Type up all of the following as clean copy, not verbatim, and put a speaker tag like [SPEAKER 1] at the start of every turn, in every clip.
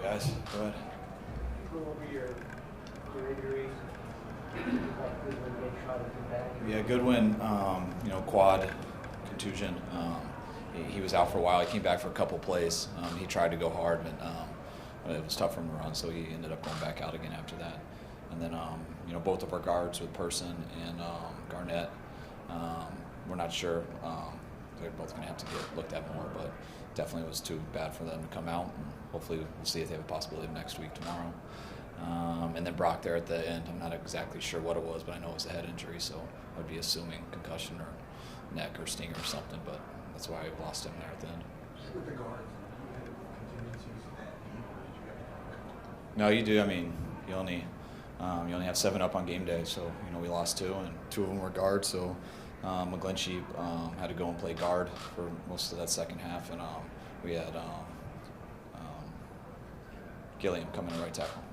[SPEAKER 1] guys. Go ahead.
[SPEAKER 2] Go over your injuries.
[SPEAKER 1] Yeah, good win. Quad contusion. He was out for a while. He came back for a couple plays. He tried to go hard, but it was tough for him to run, so he ended up going back out again after that. And then, both of our guards with Person and Garnett, we're not sure. They're both going to have to get looked at more, but definitely was too bad for them to come out. And hopefully we'll see if they have a possibility of next week, tomorrow. And then Brock there at the end, I'm not exactly sure what it was, but I know it was a head injury, so I would be assuming concussion or neck or stinger or something, but that's why I lost him there at the end.
[SPEAKER 3] With the guards, you had contingencies that deep, or did you have?
[SPEAKER 1] No, you do. I mean, you only have 7 up on game day, so we lost 2, and 2 of them were guards. So McGlinchey had to go and play guard for most of that second half, and we had Gilliam coming in right tackle.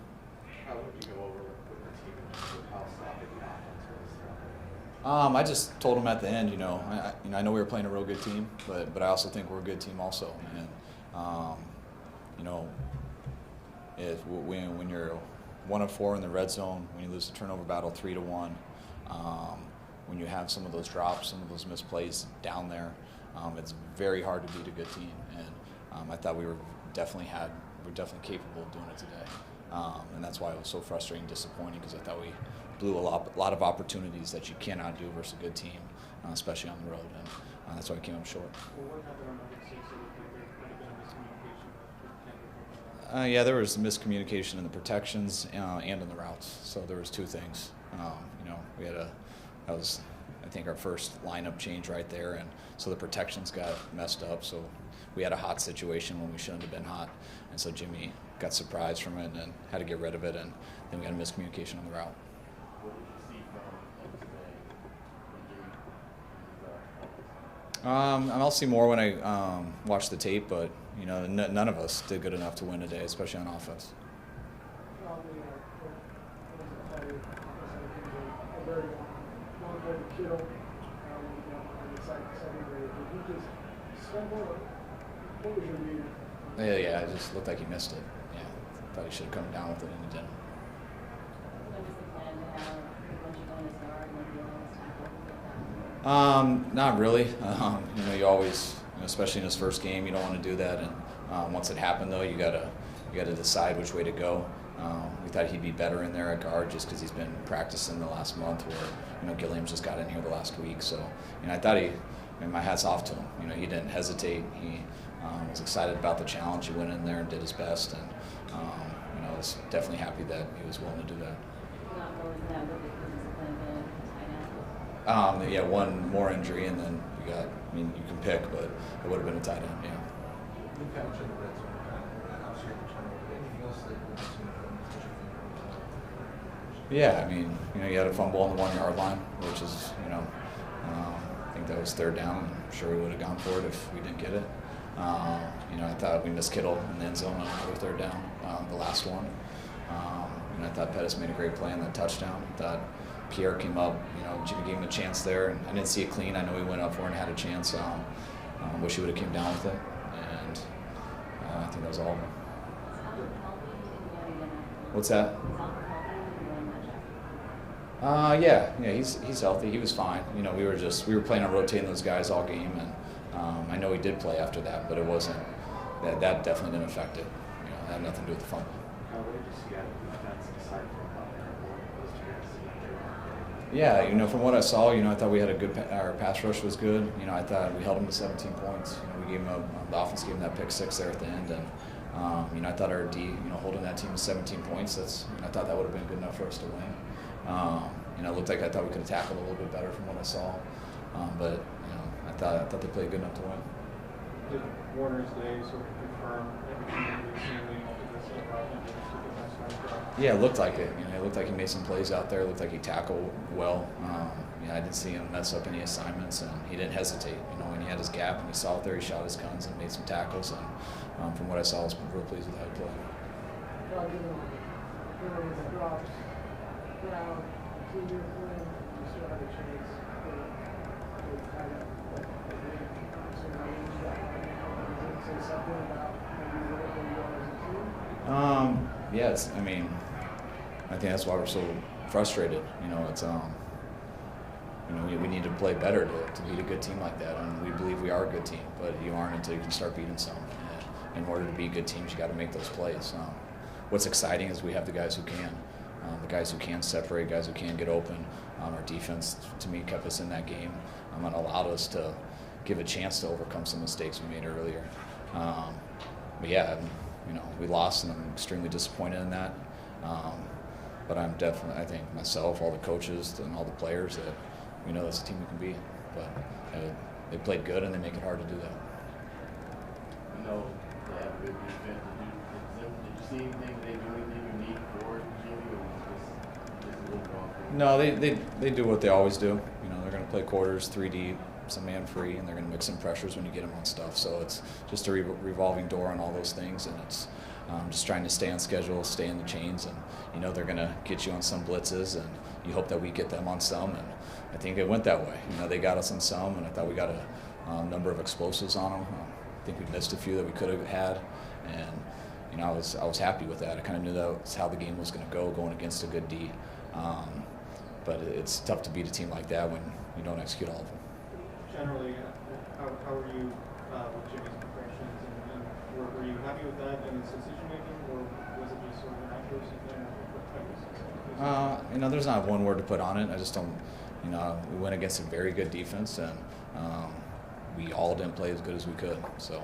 [SPEAKER 4] How would you go over with the team in terms of how sloppy the offense was?
[SPEAKER 1] I just told him at the end, I know we were playing a real good team, but I also think we're a good team also, and when you're 1 of 4 in the red zone, when you lose the turnover battle 3-1, when you have some of those drops, some of those misplays down there, it's very hard to beat a good team, and I thought we're definitely capable of doing it today. And that's why it was so frustrating and disappointing, because I thought we blew a lot of opportunities that you cannot do versus a good team, especially on the road, and that's why we came up short. Yeah, there was miscommunication in the protections and in the routes. So there was 2 things. That was, I think, our first lineup change right there, and so the protections got messed up. So we had a hot situation when we shouldn't have been hot, and so Jimmy got surprised from it and had to get rid of it, and then we had a miscommunication on the route.
[SPEAKER 4] What did you see from today?
[SPEAKER 1] I'll see more when I watch the tape, but none of us did good enough to win today, especially on offense. Yeah, it just looked like he missed it. Yeah, thought he should have come down with it, and he didn't.
[SPEAKER 5] What was the plan to have once you go in his guard and deal with tackle?
[SPEAKER 1] Not really. You always, especially in his first game, you don't want to do that. And once it happened, though, you gotta decide which way to go. We thought he'd be better in there at guard just because he's been practicing the last month, where Gilliam's just got in here the last week. So I thought my hat's off to him. He didn't hesitate. He was excited about the challenge. He went in there and did his best, and I was definitely happy that he was willing to do that.
[SPEAKER 5] Not going to that, but because it's a tight end.
[SPEAKER 1] Yeah, 1 more injury, and then you can pick, but it would have been a tight end, yeah.
[SPEAKER 3] You captured the red zone, obviously the turnover. Anything else that you want to
[SPEAKER 1] Yeah, you had a fumble on the 1-yard line, which is, I think that was 3rd down. I'm sure we would have gone for it if we didn't get it. I thought we missed Kittle in the end zone on another 3rd down, the last one. I thought Pettis made a great play on that touchdown. I thought Pierre came up, Jimmy gave him a chance there, and I didn't see it clean. I know he went up for it and had a chance. Wish he would have came down with it, and I think that was all of them. What's that? Yeah, he's healthy. He was fine. We were planning on rotating those guys all game, and I know he did play after that, but it wasn't that definitely didn't affect it. It had nothing to do with the fumble.
[SPEAKER 4] How did you see out of defense aside from those 2 guys?
[SPEAKER 1] Yeah, from what I saw, I thought we had our pass rush was good. I thought we held them to 17 points. We gave them the offense gave them that pick 6 there at the end, and I thought our D, holding that team to 17 points. I thought that would have been good enough for us to win. It looked like I thought we could have tackled a little bit better from what I saw, but I thought they played good enough to win.
[SPEAKER 2] Did Warner's day sort of confirm everything that we were seeing leading up to this?
[SPEAKER 1] Yeah, it looked like it. It looked like he made some plays out there. It looked like he tackled well. I didn't see him mess up any assignments, and he didn't hesitate. When he had his gap and he saw it there, he shot his guns and made some tackles. And from what I saw, I was real pleased with how he played. Yeah, I mean, I think that's why we're so frustrated. You know, we need to play better to beat a good team like that, and we believe we are a good team, but you aren't until you can start beating some. And in order to be good teams, you got to make those plays. What's exciting is we have the guys who can. The guys who can separate, guys who can get open. Our defense, to me, kept us in that game and allowed us to give a chance to overcome some mistakes we made earlier. But yeah, we lost, and I'm extremely disappointed in that. But I think myself, all the coaches, and all the players, that we know that's the team we can beat. But they played good, and they make it hard to do that.
[SPEAKER 4] You know, they have a good defense. Did you see anything? They do anything unique for Jimmy, or was it just a little off?
[SPEAKER 1] No, they do what they always do. They're going to play quarters, 3 deep, some man free, and they're going to mix in pressures when you get them on stuff. So it's just a revolving door on all those things, and it's just trying to stay on schedule, stay in the chains, and they're going to get you on some blitzes, and you hope that we get them on some. And I think it went that way. They got us on some, and I thought we got a number of explosives on them. I think we missed a few that we could have had, and I was happy with that. I kind of knew that was how the game was going to go, going against a good D. But it's tough to beat a team like that when you don't execute all of them.
[SPEAKER 2] Generally, how were you with Jimmy's progressions, and were you happy with that in his decision making, or was it just sort of an accuracy thing?
[SPEAKER 1] There's not one word to put on it. I just don't. We went against a very good defense, and we all didn't play as good as we could. So,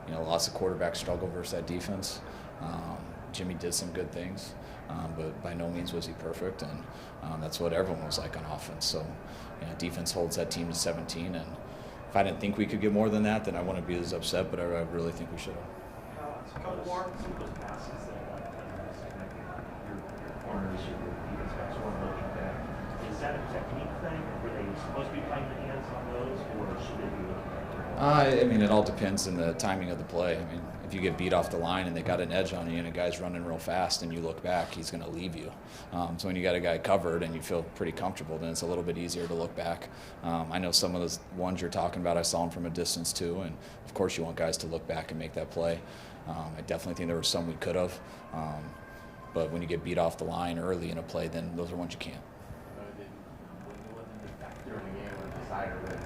[SPEAKER 1] lots of quarterbacks struggle versus that defense. Jimmy did some good things, but by no means was he perfect, and that's what everyone was like on offense. So, defense holds that team to 17, and if I didn't think we could get more than that, then I wouldn't be as upset, but I really think we should have.
[SPEAKER 3] A couple more. Some of those passes that your corners or your defense backs weren't looking at. Is that a technique thing? Were they supposed to be playing the hands on those, or should they be looking at?
[SPEAKER 1] It all depends on the timing of the play. If you get beat off the line and they got an edge on you and a guy's running real fast and you look back, he's going to leave you. So when you got a guy covered and you feel pretty comfortable, then it's a little bit easier to look back. I know some of those ones you're talking about, I saw them from a distance too, and of course you want guys to look back and make that play. I definitely think there were some we could have, but when you get beat off the line early in a play, then those are ones you can't.
[SPEAKER 4] It wasn't a factor in the game when the decider, but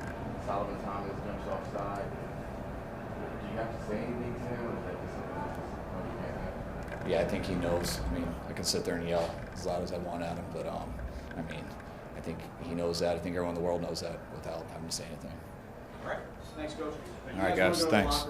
[SPEAKER 4] Solomon Thomas jumps offside. Do you have to say anything to him, or is that just something you can't have?
[SPEAKER 1] Yeah, I think he knows. I can sit there and yell as loud as I want at him, but I think he knows that. I think everyone in the world knows that without having to say anything.
[SPEAKER 6] All right. Thanks, Coach.
[SPEAKER 1] All right, guys. Thanks.